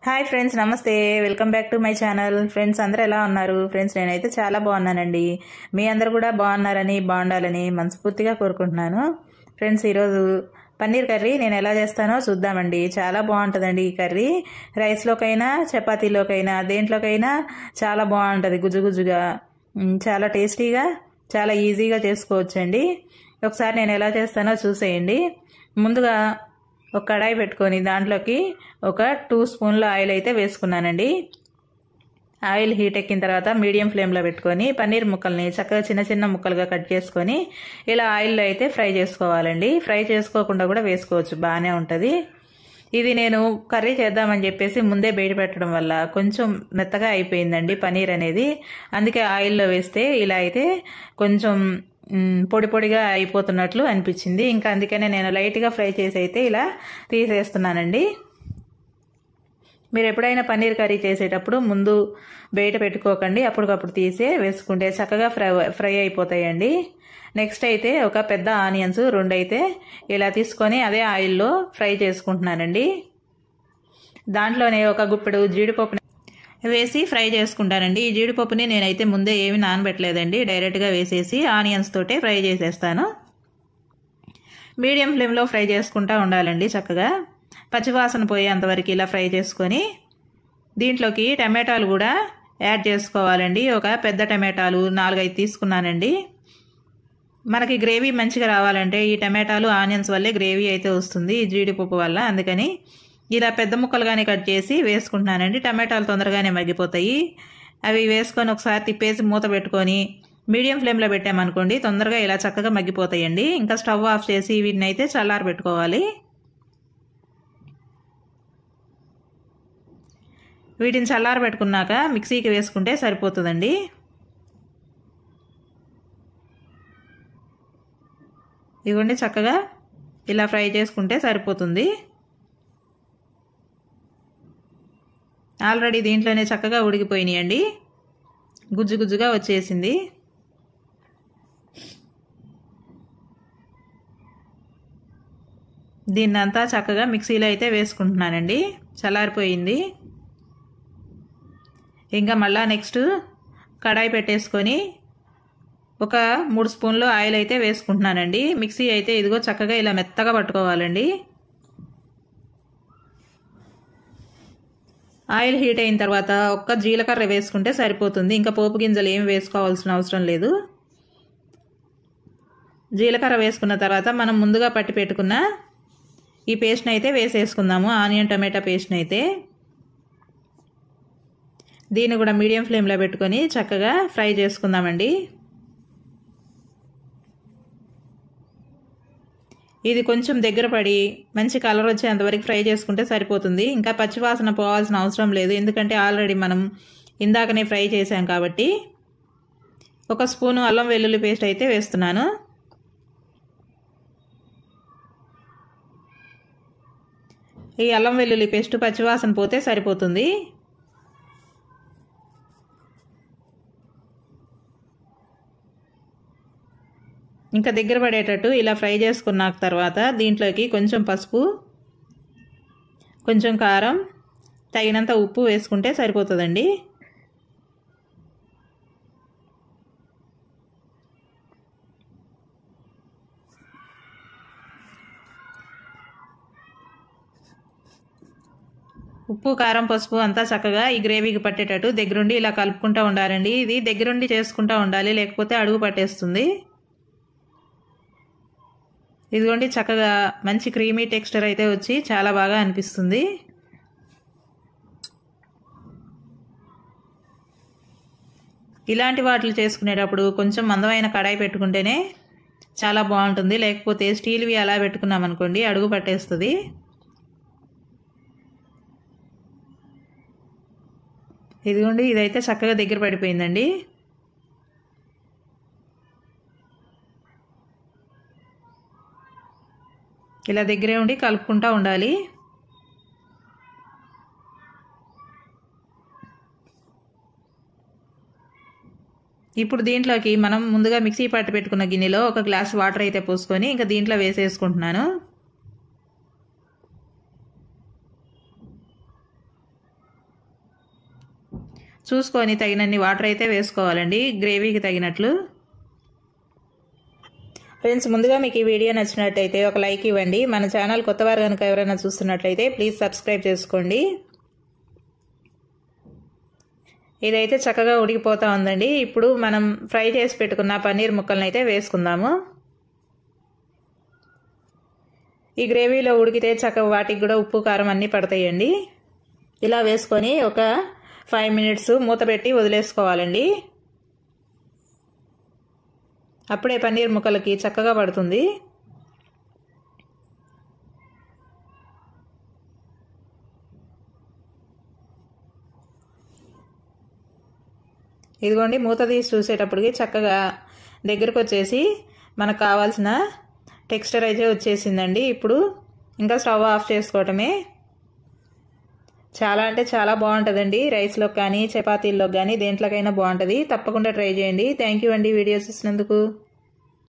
Hi friends, నమస్తే. Welcome back to my channel. Friends అందరూ ఎలా ఉన్నారు? ఫ్రెండ్స్ నేనైతే చాలా బాగున్నానండి. మీ అందరు కూడా బాగున్నారని, బాగుండాలని మనస్ఫూర్తిగా కోరుకుంటున్నాను. ఫ్రెండ్స్ ఈరోజు పన్నీర్ కర్రీ నేను ఎలా చేస్తానో చూద్దామండి. చాలా బాగుంటుందండి ఈ కర్రీ. రైస్లోకైనా, చపాతీలోకైనా, దేంట్లోకైనా చాలా బాగుంటుంది. గుజ్జుగుజ్జుగా, చాలా టేస్టీగా, చాలా ఈజీగా చేసుకోవచ్చండి. ఒకసారి నేను ఎలా చేస్తానో చూసేయండి. ముందుగా ఒక కడాయి పెట్టుకొని దాంట్లోకి ఒక 2 స్పూన్ల ఆయిల్ అయితే వేసుకున్నానండి. ఆయిల్ హీట్ ఎక్కిన తర్వాత మీడియం ఫ్లేమ్లో పెట్టుకొని పన్నీర్ ముక్కల్ని చక్కగా చిన్న చిన్న ముక్కలుగా కట్ చేసుకొని ఇలా ఆయిల్లో అయితే ఫ్రై చేసుకోవాలండి. ఫ్రై చేసుకోకుండా కూడా వేసుకోవచ్చు, బాగానే ఉంటుంది. ఇది నేను కర్రీ చేద్దామని చెప్పేసి ముందే బయట పెట్టడం వల్ల కొంచెం మెత్తగా అయిపోయిందండి పన్నీర్ అనేది. అందుకే ఆయిల్లో వేస్తే ఇలా అయితే కొంచెం పొడి పొడిగా అయిపోతున్నట్లు అనిపించింది. ఇంకా అందుకనే నేను లైట్గా ఫ్రై చేసి అయితే ఇలా తీసేస్తున్నానండి. మీరు ఎప్పుడైనా పన్నీర్ కర్రీ చేసేటప్పుడు ముందు బయట పెట్టుకోకండి, అప్పటికప్పుడు తీసే వేసుకుంటే చక్కగా ఫ్రై అయిపోతాయండి. నెక్స్ట్ అయితే ఒక పెద్ద ఆనియన్స్ 2 అయితే ఇలా తీసుకొని అదే ఆయిల్లో ఫ్రై చేసుకుంటున్నానండి. దాంట్లోనే ఒక గుప్పెడు జీడిపప్పు వేసి ఫ్రై చేసుకుంటానండి. ఈ జీడిపప్పుని నేనైతే ముందే ఏమి నానబెట్టలేదండి, డైరెక్ట్గా వేసేసి ఆనియన్స్ తోటే ఫ్రై చేసేస్తాను. మీడియం ఫ్లేమ్లో ఫ్రై చేసుకుంటూ ఉండాలండి. చక్కగా పచ్చివాసన పోయేంతవరకు ఇలా ఫ్రై చేసుకొని దీంట్లోకి టమాటాలు కూడా యాడ్ చేసుకోవాలండి. ఒక పెద్ద టమాటాలు 4-5 తీసుకున్నానండి. మనకి గ్రేవీ మంచిగా రావాలంటే ఈ టమాటాలు ఆనియన్స్ వల్లే గ్రేవీ అయితే వస్తుంది, ఈ జీడిపప్పు వల్ల. అందుకని ఇలా పెద్ద ముక్కలుగానే కట్ చేసి వేసుకుంటున్నానండి. టమాటాలు తొందరగానే మగ్గిపోతాయి. అవి వేసుకొని ఒకసారి తిప్పేసి మూత పెట్టుకొని మీడియం ఫ్లేమ్లో పెట్టామనుకోండి తొందరగా ఇలా చక్కగా మగ్గిపోతాయండి. ఇంకా స్టవ్ ఆఫ్ చేసి వీటిని అయితే చల్లారి పెట్టుకోవాలి. వీటిని చల్లారి పెట్టుకున్నాక మిక్సీకి వేసుకుంటే సరిపోతుందండి. ఇవ్వండి, చక్కగా ఇలా ఫ్రై చేసుకుంటే సరిపోతుంది. ఆల్రెడీ దీంట్లోనే చక్కగా ఉడికిపోయినాయండి, గుజ్జు గుజ్జుగా వచ్చేసింది. దీన్నంతా చక్కగా మిక్సీలో అయితే వేసుకుంటున్నానండి. చల్లారిపోయింది. ఇంకా మళ్ళా నెక్స్ట్ కడాయి పెట్టేసుకొని ఒక 3 స్పూన్లు ఆయిల్ అయితే వేసుకుంటున్నానండి. మిక్సీ అయితే ఇదిగో చక్కగా ఇలా మెత్తగా పట్టుకోవాలండి. ఆయిల్ హీట్ అయిన తర్వాత ఒక్క జీలకర్ర వేసుకుంటే సరిపోతుంది. ఇంకా పోపు గింజలు ఏమి వేసుకోవాల్సిన అవసరం లేదు. జీలకర్ర వేసుకున్న తర్వాత మనం ముందుగా పట్టి పెట్టుకున్న ఈ పేస్ట్ని అయితే వేసేసుకుందాము, ఆనియన్ టమాటా పేస్ట్ని అయితే. దీన్ని కూడా మీడియం ఫ్లేమ్లో పెట్టుకొని చక్కగా ఫ్రై చేసుకుందామండి. ఇది కొంచెం దగ్గర పడి మంచి కలర్ వచ్చేంతవరకు ఫ్రై చేసుకుంటే సరిపోతుంది. ఇంకా పచ్చివాసన పోవాల్సిన అవసరం లేదు, ఎందుకంటే ఆల్రెడీ మనం ఇందాకనే ఫ్రై చేసాం కాబట్టి. 1 స్పూను అల్లం వెల్లుల్లి పేస్ట్ అయితే వేస్తున్నాను. ఈ అల్లం వెల్లుల్లి పేస్ట్ పచ్చివాసన పోతే సరిపోతుంది. ఇంకా దగ్గర పడేటట్టు ఇలా ఫ్రై చేసుకున్న తర్వాత దీంట్లోకి కొంచెం పసుపు, కొంచెం కారం, తగినంత ఉప్పు వేసుకుంటే సరిపోతుందండి. ఉప్పు, కారం, పసుపు అంతా చక్కగా ఈ గ్రేవీకి పట్టేటట్టు దగ్గరుండి ఇలా కలుపుకుంటూ ఉండాలండి. ఇది దగ్గరుండి చేసుకుంటూ ఉండాలి, లేకపోతే అడుగు పట్టేస్తుంది. ఇదిగోండి, చక్కగా మంచి క్రీమీ టెక్స్చర్ అయితే వచ్చి చాలా బాగా అనిపిస్తుంది. ఇలాంటి వాటిలు చేసుకునేటప్పుడు కొంచెం మందమైన కడాయి పెట్టుకుంటేనే చాలా బాగుంటుంది, లేకపోతే స్టీల్వి అలా పెట్టుకున్నాం అనుకోండి అడుగు పట్టేస్తుంది. ఇదిగోండి, ఇదైతే చక్కగా దగ్గర పడిపోయిందండి. ఇలా దగ్గరే ఉండి కలుపుకుంటూ ఉండాలి. ఇప్పుడు దీంట్లోకి మనం ముందుగా మిక్సీ పట్టి పెట్టుకున్న గిన్నెలో 1 గ్లాస్ వాటర్ అయితే పోసుకొని ఇంకా దీంట్లో వేసేసుకుంటున్నాను. చూసుకొని తగినన్ని వాటర్ అయితే వేసుకోవాలండి, గ్రేవీకి తగినట్లు. ఫ్రెండ్స్, ముందుగా మీకు ఈ వీడియో నచ్చినట్టయితే ఒక లైక్ ఇవ్వండి. మన ఛానల్ కొత్తవారు కనుక ఎవరైనా చూస్తున్నట్లయితే ప్లీజ్ సబ్స్క్రైబ్ చేసుకోండి. ఇదైతే చక్కగా ఉడికిపోతూ ఉందండి. ఇప్పుడు మనం ఫ్రై చేసి పెట్టుకున్న పన్నీర్ ముక్కలను అయితే వేసుకుందాము. ఈ గ్రేవీలో ఉడికితే చక్కగా వాటికి కూడా ఉప్పు కారం అన్నీ పడతాయండి. ఇలా వేసుకొని ఒక 5 మినిట్స్ మూత పెట్టి వదిలేసుకోవాలండి. అప్పుడే పన్నీర్ ముక్కలకి చక్కగా పడుతుంది. ఇదిగోండి, మూత తీసి చూసేటప్పటికి చక్కగా దగ్గరకు వచ్చేసి మనకు కావాల్సిన టెక్స్చర్ అయితే వచ్చేసిందండి. ఇప్పుడు ఇంకా స్టవ్ ఆఫ్ చేసుకోవటమే. చాలా అంటే చాలా బాగుంటుందండి. రైస్లో కానీ చపాతీల్లో కానీ దేంట్లోకైనా బాగుంటుంది. తప్పకుండా ట్రై చేయండి. థ్యాంక్ యూ అండి వీడియో చూసినందుకు.